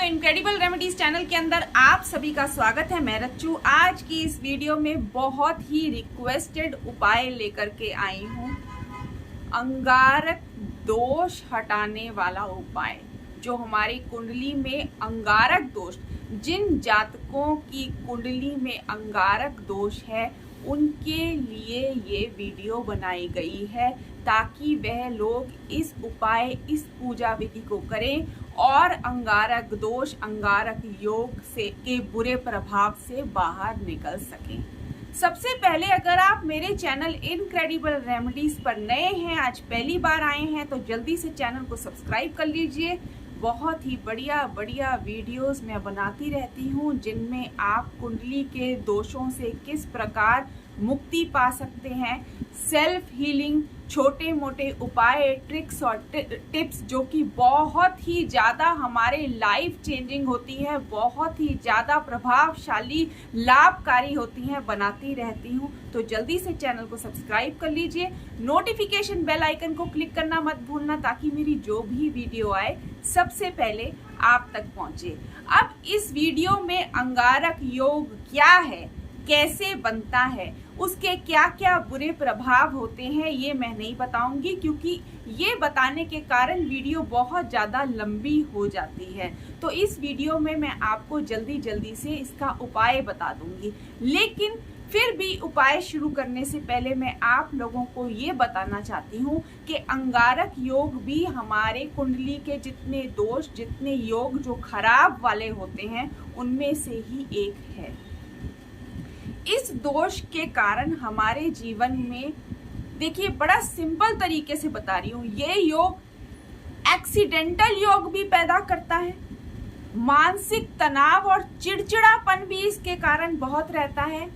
दोस्तों, incredible remedies channel के अंदर आप सभी का स्वागत है। मैं रच्चू आज की इस वीडियो में बहुत ही रिक्वेस्टेड उपाय लेकर के आई हूँ। अंगारक दोष हटाने वाला उपाय, जो हमारी कुंडली में अंगारक दोष, जिन जातकों की कुंडली में अंगारक दोष है उनके लिए ये वीडियो बनाई गई है, ताकि वह लोग इस उपाय, इस पूजा विधि को करें और अंगारक दोष, अंगारक योग से के बुरे प्रभाव से बाहर निकल सकें। सबसे पहले, अगर आप मेरे चैनल इनक्रेडिबल रेमेडीज पर नए हैं, आज पहली बार आए हैं, तो जल्दी से चैनल को सब्सक्राइब कर लीजिए। बहुत ही बढ़िया बढ़िया वीडियोस मैं बनाती रहती हूँ, जिनमें आप कुंडली के दोषों से किस प्रकार मुक्ति पा सकते हैं, सेल्फ हीलिंग, छोटे मोटे उपाय, ट्रिक्स और टिप्स जो कि बहुत ही ज़्यादा हमारे लाइफ चेंजिंग होती है, बहुत ही ज़्यादा प्रभावशाली, लाभकारी होती हैं, बनाती रहती हूँ। तो जल्दी से चैनल को सब्सक्राइब कर लीजिए, नोटिफिकेशन बेल आइकन को क्लिक करना मत भूलना, ताकि मेरी जो भी वीडियो आए सबसे पहले आप तक पहुँचे। अब इस वीडियो में अंगारक योग क्या है, कैसे बनता है, उसके क्या क्या बुरे प्रभाव होते हैं, ये मैं नहीं बताऊंगी, क्योंकि ये बताने के कारण वीडियो बहुत ज़्यादा लंबी हो जाती है। तो इस वीडियो में मैं आपको जल्दी जल्दी से इसका उपाय बता दूंगी। लेकिन फिर भी उपाय शुरू करने से पहले मैं आप लोगों को ये बताना चाहती हूँ कि अंगारक योग भी हमारे कुंडली के जितने दोष, जितने योग जो खराब वाले होते हैं, उनमें से ही एक है। इस दोष के कारण हमारे जीवन में, देखिए बड़ा सिंपल तरीके से बता रही हूँ, ये योग एक्सीडेंटल योग भी पैदा करता है। मानसिक तनाव और चिड़चिड़ापन भी इसके कारण बहुत रहता है,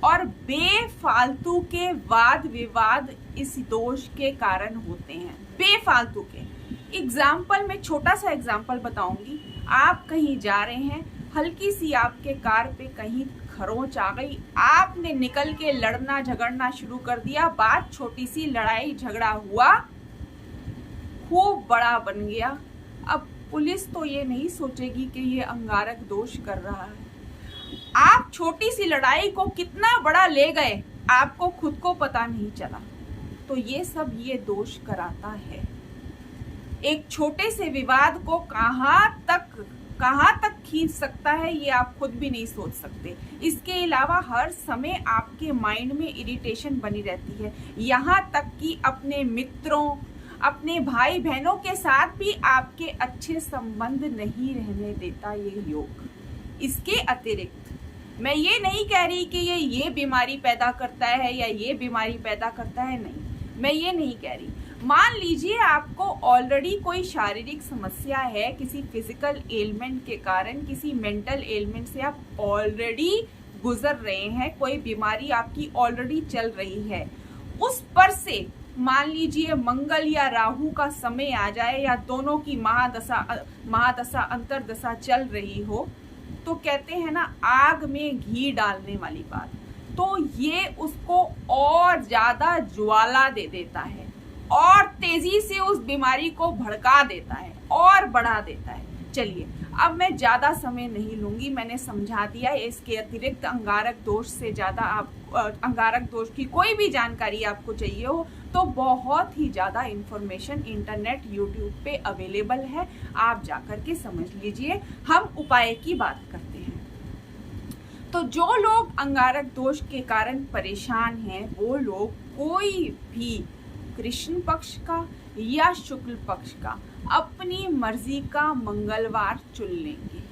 और बेफालतू के वाद विवाद इस दोष के कारण होते हैं, बेफालतू के। एग्जाम्पल, मैं छोटा सा एग्जाम्पल बताऊंगी। आप कहीं जा रहे हैं, हल्की सी आपके कार पे कहीं खरोंच आ गई, आपने निकल के लड़ना झगड़ना शुरू कर दिया, बात छोटी सी, लड़ाई झगड़ा हुआ, खूब बड़ा बन गया। अब पुलिस तो ये नहीं सोचेगी कि ये अंगारक दोष कर रहा है। आप छोटी सी लड़ाई को कितना बड़ा ले गए, आपको खुद को पता नहीं चला। तो ये सब ये दोष कराता है। एक छोटे से विवाद को कहाँ तक खींच सकता है, ये आप खुद भी नहीं सोच सकते। इसके अलावा हर समय आपके माइंड में इरिटेशन बनी रहती है, यहाँ तक कि अपने मित्रों, अपने भाई बहनों के साथ भी आपके अच्छे संबंध नहीं रहने देता ये योग। इसके अतिरिक्त मैं ये नहीं कह रही कि ये बीमारी पैदा करता है या ये बीमारी पैदा करता है, नहीं, मैं ये नहीं कह रही। मान लीजिए आपको ऑलरेडी कोई शारीरिक समस्या है, किसी फिजिकल एलिमेंट के कारण, किसी मेंटल एलिमेंट से आप ऑलरेडी गुजर रहे हैं, कोई बीमारी आपकी ऑलरेडी चल रही है, उस पर से मान लीजिए मंगल या राहु का समय आ जाए, या दोनों की महादशा अंतरदशा चल रही हो, तो कहते हैं ना, आग में घी डालने वाली बात, तो ये उसको और ज्यादा ज्वाला दे देता है और तेजी से उस बीमारी को भड़का देता है और बढ़ा देता है। चलिए, अब मैं ज्यादा समय नहीं लूंगी, मैंने समझा दिया। इसके अतिरिक्त अंगारक दोष से ज्यादा अंगारक दोष की कोई भी जानकारी आपको चाहिए हो, तो बहुत ही ज्यादा इंफॉर्मेशन इंटरनेट, यूट्यूब पे अवेलेबल है, आप जाकर के समझ लीजिए। हम उपाय की बात करते हैं। तो जो लोग अंगारक दोष के कारण परेशान हैं, वो लोग कोई भी कृष्ण पक्ष का या शुक्ल पक्ष का अपनी मर्जी का मंगलवार चुन लेंगे।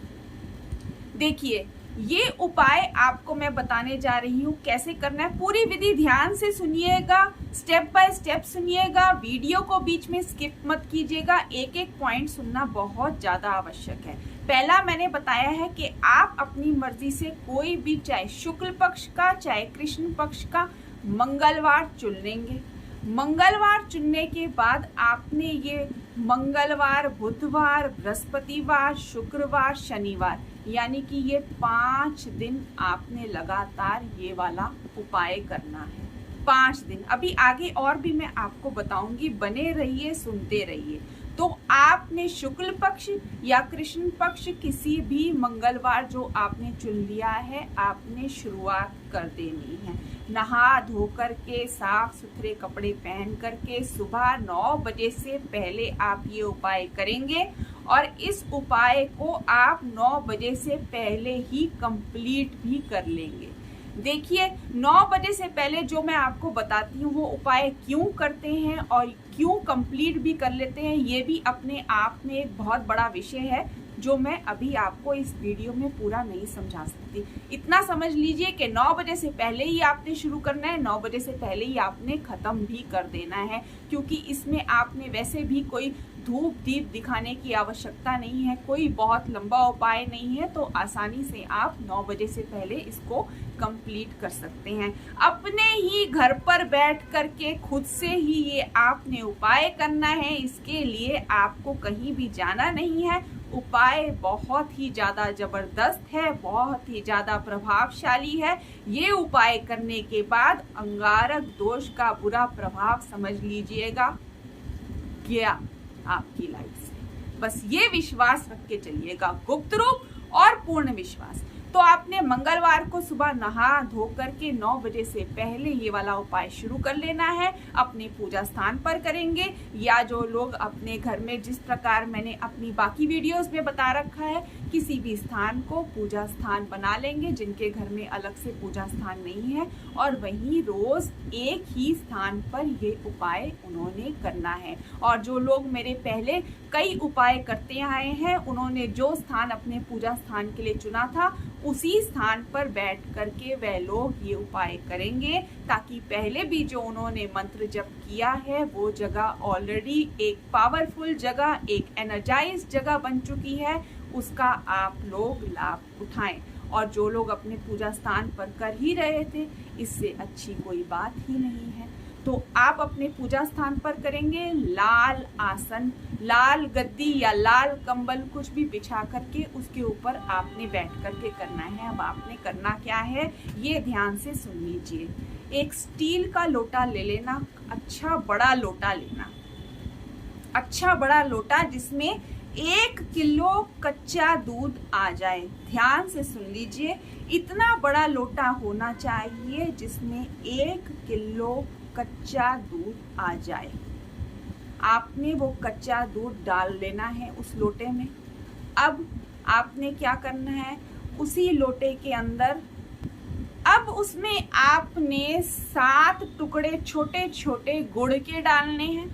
देखिए, ये उपाय आपको मैं बताने जा रही हूँ कैसे करना है। पूरी विधि ध्यान से सुनिएगा, स्टेप बाय स्टेप सुनिएगा, वीडियो को बीच में स्किप मत कीजिएगा, एक एक पॉइंट सुनना बहुत ज्यादा आवश्यक है। पहला मैंने बताया है कि आप अपनी मर्जी से कोई भी, चाहे शुक्ल पक्ष का चाहे कृष्ण पक्ष का, मंगलवार चुन लेंगे। मंगलवार चुनने के बाद आपने ये मंगलवार, बुधवार, बृहस्पतिवार, शुक्रवार, शनिवार, यानी कि ये 5 दिन आपने लगातार ये वाला उपाय करना है। 5 दिन, अभी आगे और भी मैं आपको बताऊंगी, बने रहिए, सुनते रहिए। तो आपने शुक्ल पक्ष या कृष्ण पक्ष किसी भी मंगलवार जो आपने चुन लिया है, आपने शुरुआत कर देनी है। नहा धोकर के साफ सुथरे कपड़े पहन करके सुबह 9 बजे से पहले आप ये उपाय करेंगे और इस उपाय को आप 9 बजे से पहले ही कंप्लीट भी कर लेंगे। देखिए 9 बजे से पहले जो मैं आपको बताती हूँ वो उपाय क्यों करते हैं और क्यों कंप्लीट भी कर लेते हैं, ये भी अपने आप में एक बहुत बड़ा विषय है जो मैं अभी आपको इस वीडियो में पूरा नहीं समझा सकती। इतना समझ लीजिए कि 9 बजे से पहले ही आपने शुरू करना है, 9 बजे से पहले ही आपने ख़त्म भी कर देना है, क्योंकि इसमें आपने वैसे भी कोई धूप दीप दिखाने की आवश्यकता नहीं है, कोई बहुत लंबा उपाय नहीं है, तो आसानी से आप 9 बजे से पहले इसको कंप्लीट कर सकते हैं। अपने ही घर पर बैठ करके खुद से ही ये आपने उपाय करना है, इसके लिए आपको कहीं भी जाना नहीं है। उपाय बहुत ही ज़्यादा ज़बरदस्त है, बहुत ही ज़्यादा प्रभावशाली है। ये उपाय करने के बाद अंगारक दोष का बुरा प्रभाव समझ लीजिएगा गया आपकी लाइफ से। बस ये विश्वास रख के चलिएगा, गुप्त रूप और पूर्ण विश्वास। तो आपने मंगलवार को सुबह नहा धो करके 9 बजे से पहले ये वाला उपाय शुरू कर लेना है। अपने पूजा स्थान पर करेंगे या जो लोग अपने घर में, जिस प्रकार मैंने अपनी बाकी वीडियोस में बता रखा है, किसी भी स्थान को पूजा स्थान बना लेंगे जिनके घर में अलग से पूजा स्थान नहीं है, और वहीं रोज एक ही स्थान पर ये उपाय उन्होंने करना है। और जो लोग मेरे पहले कई उपाय करते आए हैं, उन्होंने जो स्थान अपने पूजा स्थान के लिए चुना था उसी स्थान पर बैठ करके वह लोग ये उपाय करेंगे, ताकि पहले भी जो उन्होंने मंत्र जप किया है वो जगह ऑलरेडी एक पावरफुल जगह, एक एनर्जाइज्ड जगह बन चुकी है, उसका आप लोग लाभ उठाएं। और जो लोग अपने पूजा स्थान पर कर ही रहे थे, इससे अच्छी कोई बात ही नहीं है। तो आप अपने पूजा स्थान पर करेंगे, लाल आसन, लाल गद्दी या लाल कंबल कुछ भी बिछा करके उसके ऊपर आपने बैठ करके करना है। अब आपने करना क्या है ये ध्यान से सुन लीजिए। एक स्टील का लोटा ले लेना, अच्छा बड़ा लोटा लेना, अच्छा बड़ा लोटा जिसमें 1 किलो कच्चा दूध आ जाए। ध्यान से सुन लीजिए, इतना बड़ा लोटा होना चाहिए जिसमें 1 किलो कच्चा दूध आ जाए। आपने वो कच्चा दूध डाल लेना है उस लोटे में। अब आपने क्या करना है, उसी लोटे के अंदर अब उसमें आपने 7 टुकड़े छोटे छोटे गुड़ के डालने हैं।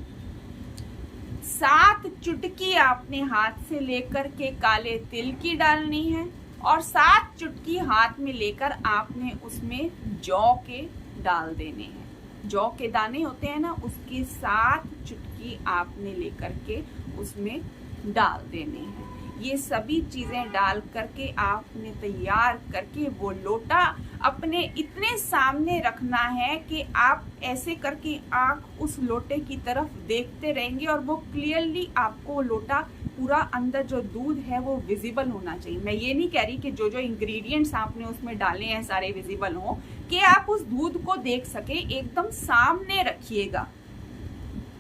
7 चुटकी आपने हाथ से लेकर के काले तिल की डालनी है, और 7 चुटकी हाथ में लेकर आपने उसमें जौ के डाल देने हैं। जौ के दाने होते हैं ना, उसकी 7 चुटकी आपने लेकर के उसमें डाल देने हैं। ये सभी चीजें डाल करके आपने तैयार करके वो लोटा अपने इतने सामने रखना है कि आप ऐसे करके आंख उस लोटे की तरफ देखते रहेंगे और वो क्लियरली आपको लोटा पूरा अंदर जो दूध है वो विजिबल होना चाहिए। मैं ये नहीं कह रही कि जो जो इंग्रेडिएंट्स आपने उसमें डाले हैं सारे विजिबल हो, कि आप उस दूध को देख सके। एकदम सामने रखिएगा,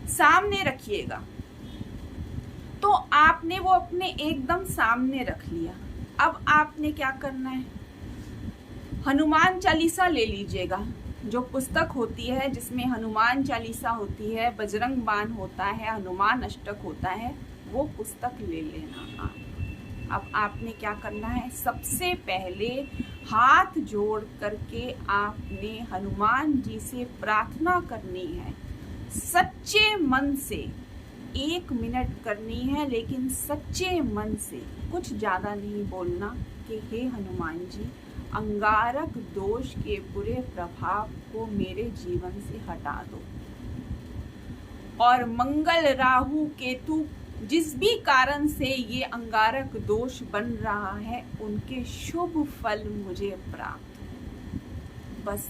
सामने रखिएगा। तो आपने वो अपने एकदम सामने रख लिया। अब आपने क्या करना है, हनुमान चालीसा ले लीजिएगा। जो पुस्तक होती है जिसमें हनुमान चालीसा होती है, बजरंग बाण होता है, हनुमान अष्टक होता है, वो पुस्तक ले लेना आप। अब आपने क्या करना है, सबसे पहले हाथ जोड़ करके आपने हनुमान जी से प्रार्थना करनी है। सच्चे मन से 1 मिनट करनी है, लेकिन सच्चे मन से, कुछ ज़्यादा नहीं बोलना कि हे हनुमान जी, अंगारक दोष के बुरे प्रभाव को मेरे जीवन से हटा दो, और मंगल राहु केतु जिस भी कारण से ये अंगारक दोष बन रहा है उनके शुभ फल मुझे प्राप्त हो। बस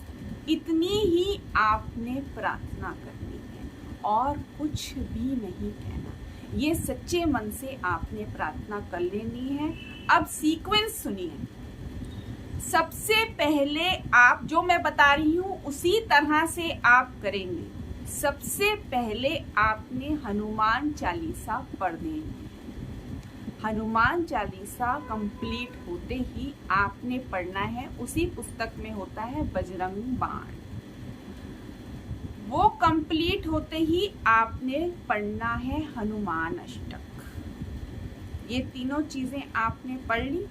इतनी ही आपने प्रार्थना करनी है और कुछ भी नहीं कहना। ये सच्चे मन से आपने प्रार्थना कर लेनी है। अब सीक्वेंस सुनिए। सबसे पहले आप जो मैं बता रही हूँ उसी तरह से आप करेंगे। सबसे पहले आपने हनुमान चालीसा पढ़ देनी। हनुमान चालीसा कंप्लीट होते ही आपने पढ़ना है, उसी पुस्तक में होता है बजरंग बाण, वो कंप्लीट होते ही आपने पढ़ना है हनुमान अष्टक। ये तीनों चीजें आपने पढ़ ली।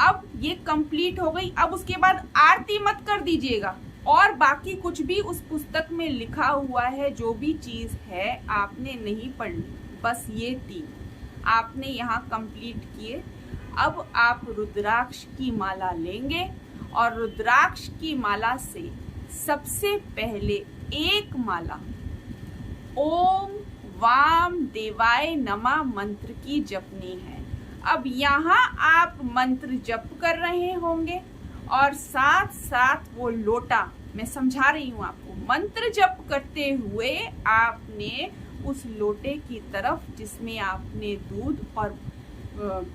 अब ये कंप्लीट हो गई। अब उसके बाद आरती मत कर दीजिएगा, और बाकी कुछ भी उस पुस्तक में लिखा हुआ है जो भी चीज है आपने नहीं पढ़नी, बस ये तीन आपने यहाँ कंप्लीट किए। अब आप रुद्राक्ष की माला लेंगे और रुद्राक्ष की माला से सबसे पहले एक माला ओम वाम देवाय नमः मंत्र की जपनी है। अब यहाँ आप मंत्र जप कर रहे होंगे और साथ साथ वो लोटा, मैं समझा रही हूँ आपको, मंत्र जप करते हुए आपने उस लोटे की तरफ जिसमें आपने दूध और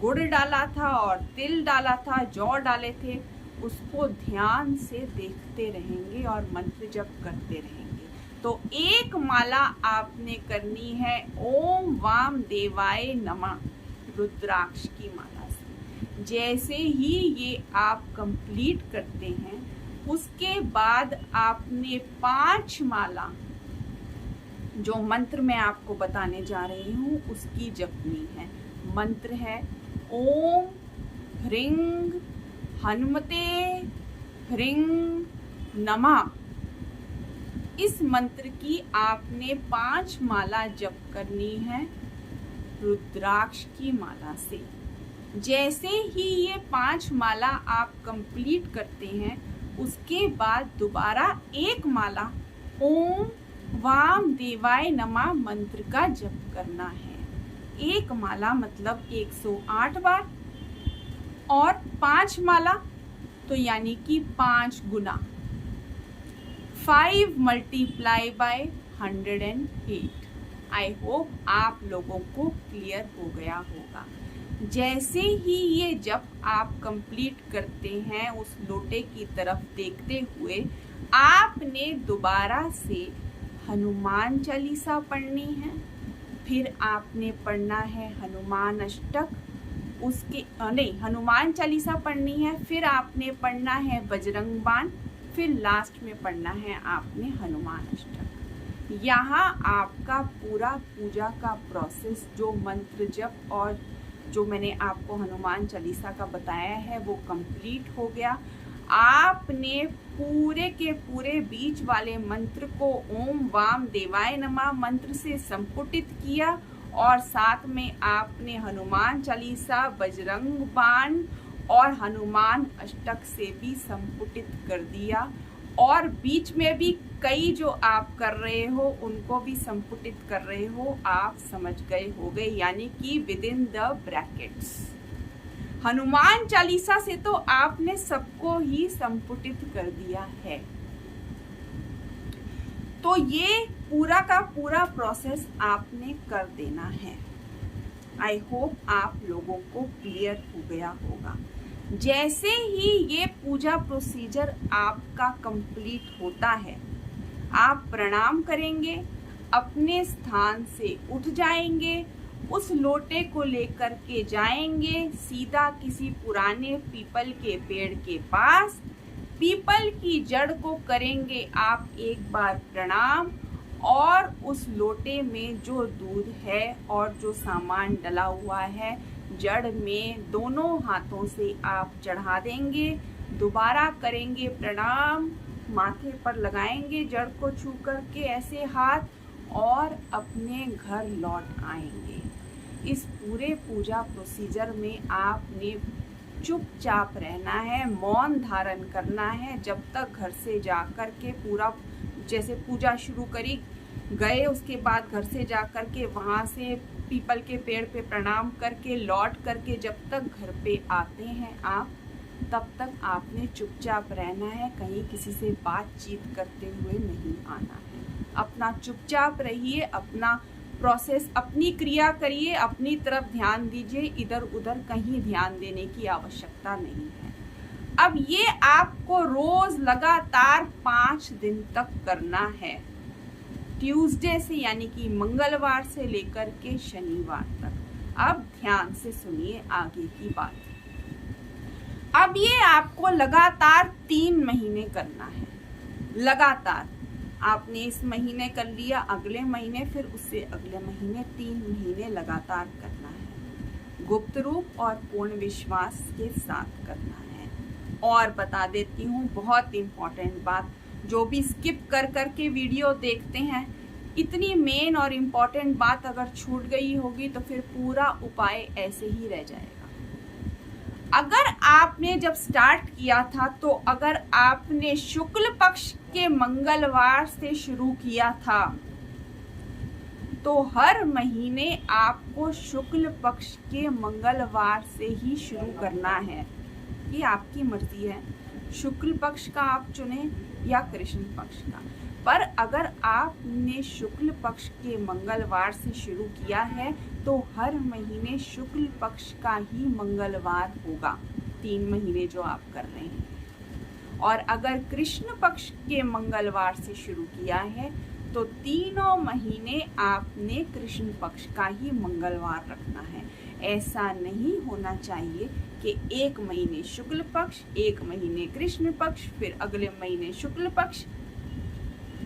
गुड़ डाला था और तिल डाला था, जौ डाले थे, उसको ध्यान से देखते रहेंगे और मंत्र जप करते रहेंगे। तो एक माला आपने करनी है ओम वाम देवाय नमः रुद्राक्ष की माला से। जैसे ही ये आप कंप्लीट करते हैं, उसके बाद आपने 5 माला जो मंत्र मैं आपको बताने जा रही हूँ उसकी जपनी है। मंत्र है ओम ह्रीं हनुमते ह्रीं नमः। इस मंत्र की आपने 5 माला जप करनी है रुद्राक्ष की माला से। जैसे ही ये 5 माला आप कंप्लीट करते हैं, उसके बाद दोबारा एक माला ओम वाम देवाय नमः मंत्र का जप करना है। एक माला मतलब 108 बार, और 5 माला तो यानी कि 5 गुना 5 मल्टीप्लाई बाय 108। आई होप आप लोगों को क्लियर हो गया होगा। जैसे ही ये जप आप कंप्लीट करते हैं, उस लोटे की तरफ देखते हुए आपने दोबारा से हनुमान चालीसा पढ़नी है। फिर आपने पढ़ना है हनुमान अष्टक, उसके नहीं, हनुमान चालीसा पढ़नी है, फिर आपने पढ़ना है बजरंग बाण, फिर लास्ट में पढ़ना है आपने हनुमान अष्टक। यहाँ आपका पूरा पूजा का प्रोसेस, जो मंत्र जप और जो मैंने आपको हनुमान चालीसा का बताया है, वो कंप्लीट हो गया। आपने पूरे के पूरे बीच वाले मंत्र को ओम वाम देवाय नमः मंत्र से संपुटित किया, और साथ में आपने हनुमान चालीसा, बजरंग बाण और हनुमान अष्टक से भी संपुटित कर दिया, और बीच में भी कई जो आप कर रहे हो उनको भी संपुटित कर रहे हो। आप समझ गए होगे, यानी कि with in the brackets. Hanuman Chalisa से तो आपने सबको ही संपुटित कर दिया है। तो ये पूरा का पूरा प्रोसेस आपने कर देना है। आई होप आप लोगों को क्लियर हो गया होगा। जैसे ही ये पूजा प्रोसीजर आपका कंप्लीट होता है, आप प्रणाम करेंगे, अपने स्थान से उठ जाएंगे, उस लोटे को लेकर के जाएंगे सीधा किसी पुराने पीपल के पेड़ के पास। पीपल की जड़ को करेंगे आप एक बार प्रणाम, और उस लोटे में जो दूध है और जो सामान डला हुआ है, जड़ में दोनों हाथों से आप चढ़ा देंगे। दोबारा करेंगे प्रणाम, माथे पर लगाएंगे जड़ को छू करके ऐसे हाथ, और अपने घर लौट आएंगे। इस पूरे पूजा प्रोसीजर में आपने चुपचाप रहना है, मौन धारण करना है, जब तक घर से जाकर के पूरा, जैसे पूजा शुरू करी गए, उसके बाद घर से जाकर के वहाँ से पीपल के पेड़ पे प्रणाम करके लौट करके जब तक घर पे आते हैं आप, तब तक आपने चुपचाप रहना है, कहीं किसी से बातचीत करते हुए नहीं आना है। अपना चुपचाप रहिए, अपना प्रोसेस, अपनी क्रिया करिए, अपनी तरफ ध्यान दीजिए, इधर उधर कहीं ध्यान देने की आवश्यकता नहीं है। अब ये आपको रोज लगातार 5 दिन तक करना है। ट्यूसडे से यानी कि मंगलवार से लेकर के शनिवार तक। अब ध्यान से सुनिए आगे की बात। अब ये आपको लगातार 3 महीने करना है। लगातार आपने इस महीने कर लिया, अगले महीने, फिर उससे अगले महीने, 3 महीने लगातार करना है। गुप्त रूप और पूर्ण विश्वास के साथ करना है। और बता देती हूँ बहुत इम्पोर्टेंट बात, जो भी स्किप कर कर के वीडियो देखते हैं, इतनी मेन और इम्पोर्टेंट बात अगर छूट गई होगी तो फिर पूरा उपाय ऐसे ही रह जाएगा। अगर आपने जब स्टार्ट किया था तो अगर आपने शुक्ल पक्ष के मंगलवार से शुरू किया था तो हर महीने आपको शुक्ल पक्ष के मंगलवार से ही शुरू करना है। ये आपकी मर्जी है, शुक्ल पक्ष का आप चुने या कृष्ण पक्ष का। पर अगर आपने शुक्ल पक्ष के मंगलवार से शुरू किया है तो हर महीने शुक्ल पक्ष का ही मंगलवार होगा, 3 महीने जो आप कर रहे हैं। और अगर कृष्ण पक्ष के मंगलवार से शुरू किया है तो तीनों महीने आपने कृष्ण पक्ष का ही मंगलवार रखना है। ऐसा नहीं होना चाहिए कि 1 महीने शुक्ल पक्ष, 1 महीने कृष्ण पक्ष, फिर अगले महीने शुक्ल पक्ष।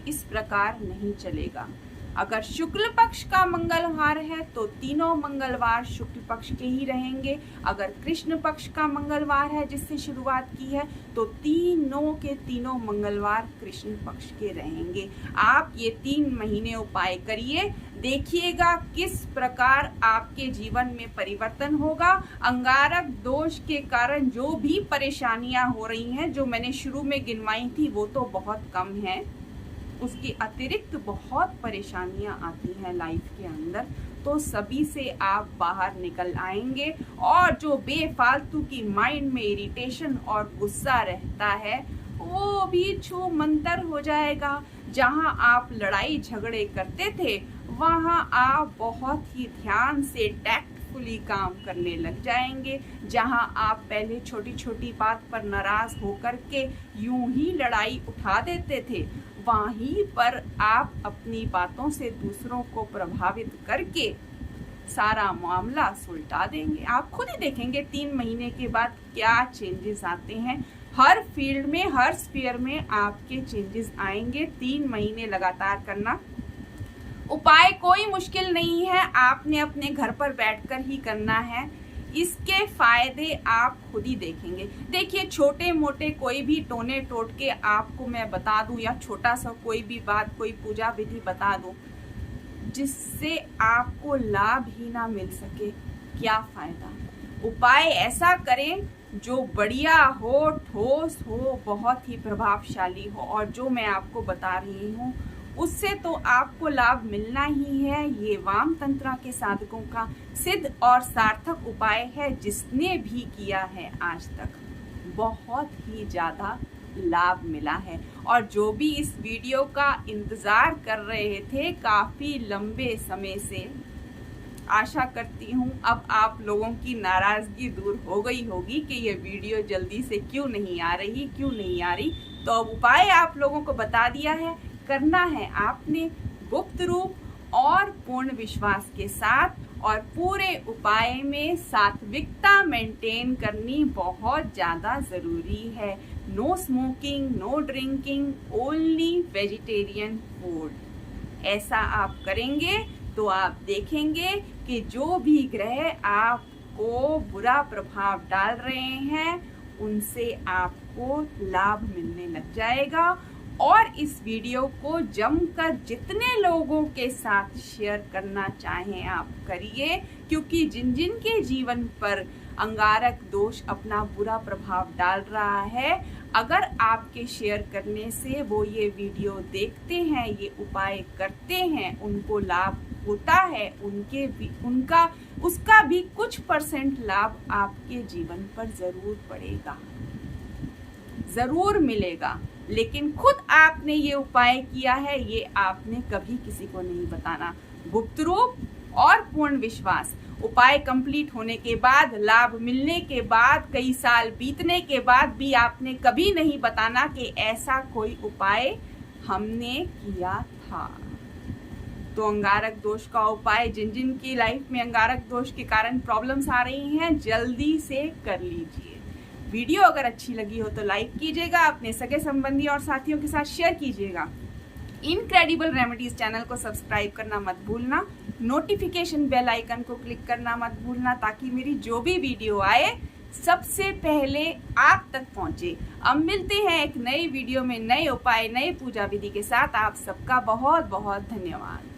इस प्रकार नहीं चलेगा। अगर शुक्ल पक्ष का मंगलवार है तो तीनों मंगलवार शुक्ल पक्ष के ही रहेंगे। अगर कृष्ण पक्ष का मंगलवार है जिससे शुरुआत की है तो तीनों के तीनों मंगलवार कृष्ण पक्ष के रहेंगे। आप ये 3 महीने उपाय करिए, देखिएगा किस प्रकार आपके जीवन में परिवर्तन होगा। अंगारक दोष के कारण जो भी परेशानियां हो रही हैं, जो मैंने शुरू में गिनवाई थी, वो तो बहुत कम है, उसके अतिरिक्त बहुत परेशानियां आती हैं लाइफ के अंदर, तो सभी से आप बाहर निकल आएंगे। और जो बेफालतू की माइंड में इरिटेशन और गुस्सा रहता है वो भी छू मंतर हो जाएगा। जहां आप लड़ाई झगड़े करते थे वहां आप बहुत ही ध्यान से टैक्टफुली काम करने लग जाएंगे। जहां आप पहले छोटी छोटी बात पर नाराज होकर के यूं ही लड़ाई उठा देते थे, वहीं पर आप अपनी बातों से दूसरों को प्रभावित करके सारा मामला सुलटा देंगे। आप खुद ही देखेंगे 3 महीने के बाद क्या चेंजेस आते हैं। हर फील्ड में, हर स्फीयर में आपके चेंजेस आएंगे। 3 महीने लगातार करना। उपाय कोई मुश्किल नहीं है, आपने अपने घर पर बैठकर ही करना है। इसके फायदे आप खुद ही देखेंगे। देखिए, छोटे मोटे कोई भी टोने टोटके आपको मैं बता दूं, या छोटा सा कोई भी बात, कोई पूजा विधि बता दूं जिससे आपको लाभ ही ना मिल सके, क्या फायदा। उपाय ऐसा करें जो बढ़िया हो, ठोस हो, बहुत ही प्रभावशाली हो। और जो मैं आपको बता रही हूँ उससे तो आपको लाभ मिलना ही है। ये वाम तंत्रा के साधकों का सिद्ध और सार्थक उपाय है, जिसने भी किया है आज तक बहुत ही ज्यादा लाभ मिला है। और जो भी इस वीडियो का इंतजार कर रहे थे काफी लंबे समय से, आशा करती हूँ अब आप लोगों की नाराजगी दूर हो गई होगी कि ये वीडियो जल्दी से क्यों नहीं आ रही। तो अब उपाय आप लोगों को बता दिया है। करना है आपने गुप्त रूप और पूर्ण विश्वास के साथ, और पूरे उपाय में सात्विकता मेंटेन करनी बहुत ज्यादा जरूरी है। No smoking, no drinking, only vegetarian food. ऐसा आप करेंगे तो आप देखेंगे कि जो भी ग्रह आपको बुरा प्रभाव डाल रहे हैं उनसे आपको लाभ मिलने लग जाएगा। और इस वीडियो को जमकर जितने लोगों के साथ शेयर करना चाहें आप करिए, क्योंकि जिन जिन के जीवन पर अंगारक दोष अपना बुरा प्रभाव डाल रहा है, अगर आपके शेयर करने से वो ये वीडियो देखते हैं, ये उपाय करते हैं, उनको लाभ होता है, उसका भी कुछ % लाभ आपके जीवन पर जरूर पड़ेगा, जरूर मिलेगा। लेकिन खुद आपने ये उपाय किया है, ये आपने कभी किसी को नहीं बताना। गुप्त रूप और पूर्ण विश्वास। उपाय कंप्लीट होने के बाद, लाभ मिलने के बाद, कई साल बीतने के बाद भी आपने कभी नहीं बताना कि ऐसा कोई उपाय हमने किया था। तो अंगारक दोष का उपाय जिन जिन की लाइफ में अंगारक दोष के कारण प्रॉब्लम्स आ रही हैं, जल्दी से कर लीजिए। वीडियो अगर अच्छी लगी हो तो लाइक कीजिएगा, अपने सगे संबंधी और साथियों के साथ शेयर कीजिएगा। इनक्रेडिबल रेमेडीज चैनल को सब्सक्राइब करना मत भूलना, नोटिफिकेशन बेल आइकन को क्लिक करना मत भूलना, ताकि मेरी जो भी वीडियो आए सबसे पहले आप तक पहुंचे। अब मिलते हैं एक नई वीडियो में नए उपाय, नए पूजा विधि के साथ। आप सबका बहुत बहुत धन्यवाद।